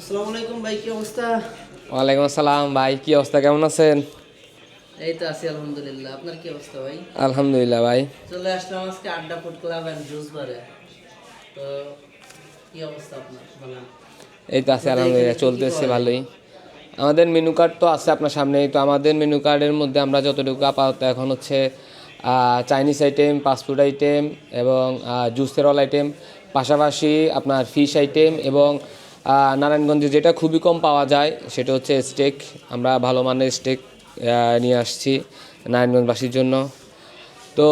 আসসালামু আলাইকুম ভাই, কি অবস্থা? ওয়ালাইকুম আসসালাম ভাই, কি অবস্থা, কেমন আছেন? এই তো আছি আলহামদুলিল্লাহ। আপনার কি অবস্থা ভাই? আলহামদুলিল্লাহ ভাই। চলে আসলাম আজকে আড্ডা ফুড ক্লাব এন্ড জুস বারে। তো কি অবস্থা আপনার বলেন? এই তো আছে আপনাদের এখানে আলহামদুলিল্লাহ, কি কি চলতেছে পাওয়া যায়? ভালোই। আমাদের মেনু কার্ড তো আছে আপনার সামনেই। তো আমাদের মেনু কার্ডের মধ্যে আমরা যতটুকু আপাতত এখন হচ্ছে চাইনিজ আইটেম, ফাস্টফুড আইটেম এবং জুসের অল আইটেম, পাশাপাশি আপনার ফিশ আইটেম এবং নারায়ণগঞ্জে যেটা খুবই কম পাওয়া যায় সেটা হচ্ছে স্টেক। আমরা ভালো মানের স্টেক নিয়ে আসছি নারায়ণগঞ্জবাসীর জন্য। তো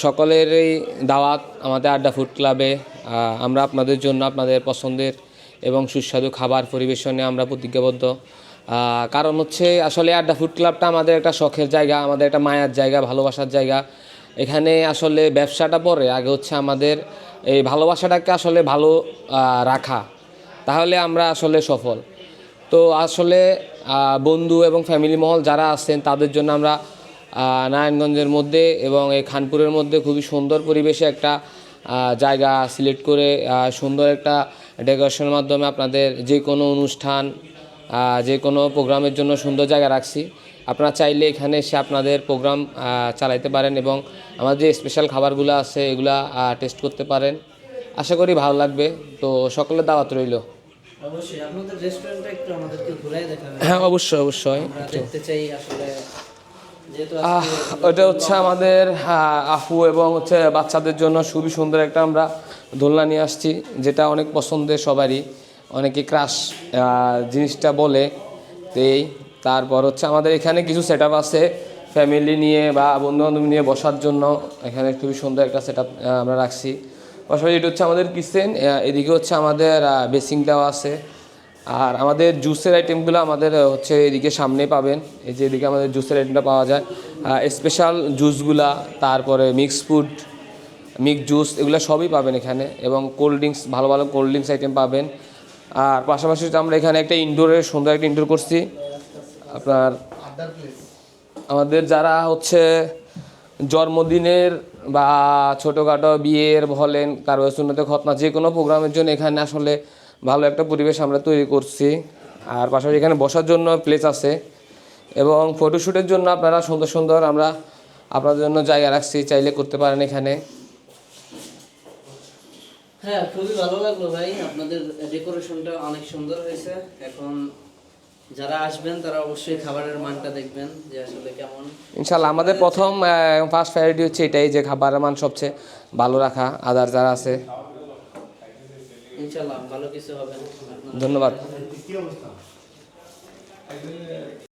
সকলেরই দাওয়াত আমাদের আড্ডা ফুড ক্লাবে। আমরা আপনাদের জন্য আপনাদের পছন্দের এবং সুস্বাদু খাবার পরিবেশনে আমরা প্রতিজ্ঞাবদ্ধ। কারণ হচ্ছে আসলে আড্ডা ফুড ক্লাবটা আমাদের একটা শখের জায়গা, আমাদের একটা মায়ার জায়গা, ভালোবাসার জায়গা। এখানে আসলে ব্যবসাটা পরে, আগে হচ্ছে আমাদের এই ভালোবাসাটাকে আসলে ভালো রাখা, তাহলে আমরা আসলে সফল। তো আসলে বন্ধু এবং ফ্যামিলি মহল যারা আছেন তাদের জন্য আমরা নারায়ণগঞ্জের মধ্যে এবং এই খানপুরের মধ্যে খুবই সুন্দর পরিবেশে একটা জায়গা সিলেক্ট করে সুন্দর একটা ডেকোরেশনের মাধ্যমে আপনাদের যে কোনো অনুষ্ঠান, যে কোনো প্রোগ্রামের জন্য সুন্দর জায়গা রাখছি। আপনারা চাইলে এখানে এসে আপনাদের প্রোগ্রাম চালাইতে পারেন এবং আমাদের যে স্পেশাল খাবারগুলো আছে এগুলা টেস্ট করতে পারেন। আশা করি ভালো লাগবে। তো সকলের দাওয়াত রইল। অবশ্যই আপনাদের রেস্টুরেন্টটা একটু আমাদেরকে ঘুরাই দেখাবেন হ্যাঁ, ভাই? অবশ্যই অবশ্যই। আমরা দেখতে চাই আসলে, যেহেতু আজকে ওটা হচ্ছে আমাদের আফু এবং হচ্ছে বাচ্চাদের জন্য খুবই সুন্দর একটা আমরা দোলনা নিয়ে আসছি, যেটা অনেক পছন্দের সবারই, অনেকে ক্রাশ জিনিসটা বলে। তো তারপর হচ্ছে আমাদের এখানে কিছু সেট আপ আছে ফ্যামিলি নিয়ে বা বন্ধুবান্ধব নিয়ে বসার জন্য। এখানে খুবই সুন্দর একটা সেট আপ আমরা রাখছি। পাশাপাশি এটা হচ্ছে আমাদের কিচেন, এদিকে হচ্ছে আমাদের বেসিং দেওয়া আছে। আর আমাদের জুসের আইটেমগুলো আমাদের হচ্ছে এদিকে সামনে পাবেন। এই যে এদিকে আমাদের জুসের আইটেমটা পাওয়া যায়, স্পেশাল জুসগুলা, তারপরে মিক্স ফুড, মিক্স জুস, এগুলো সবই পাবেন এখানে। এবং কোল্ড ড্রিঙ্কস, ভালো ভালো কোল্ড ড্রিঙ্কস আইটেম পাবেন। আর পাশাপাশি আমরা এখানে একটা ইনডোরের সুন্দর একটা ইনডোর করছি আপনার। আমাদের যারা হচ্ছে জন্মদিনের বা ছোটোখাটো বিয়ের বলেন, কারো সুন্নতে খতনা, যে কোনো প্রোগ্রামের জন্য এখানে আসলে ভালো একটা পরিবেশ আমরা তৈরি করছি। আর পাশাপাশি এখানে বসার জন্য প্লেস আছে এবং ফটোশ্যুটের জন্য আপনারা সুন্দর সুন্দর আমরা আপনাদের জন্য জায়গা রাখছি, চাইলে করতে পারেন এখানে। হ্যাঁ, খুবই ভালো লাগলো ভাই, আপনাদের ডেকোরেশনটা অনেক সুন্দর হয়েছে। এখন যারা আসবেন তারা অবশ্যই খাবারের মানটা দেখবেন যে আসলে কেমন। ইনশাল্লাহ আমাদের প্রথম ফার্স্ট প্রায়োরিটি হচ্ছে এটাই, যে খাবারের মান সবচেয়ে ভালো রাখা। আদার যারা আছে, ইনশাল্লাহ ভালো কিছু হবে। ধন্যবাদ।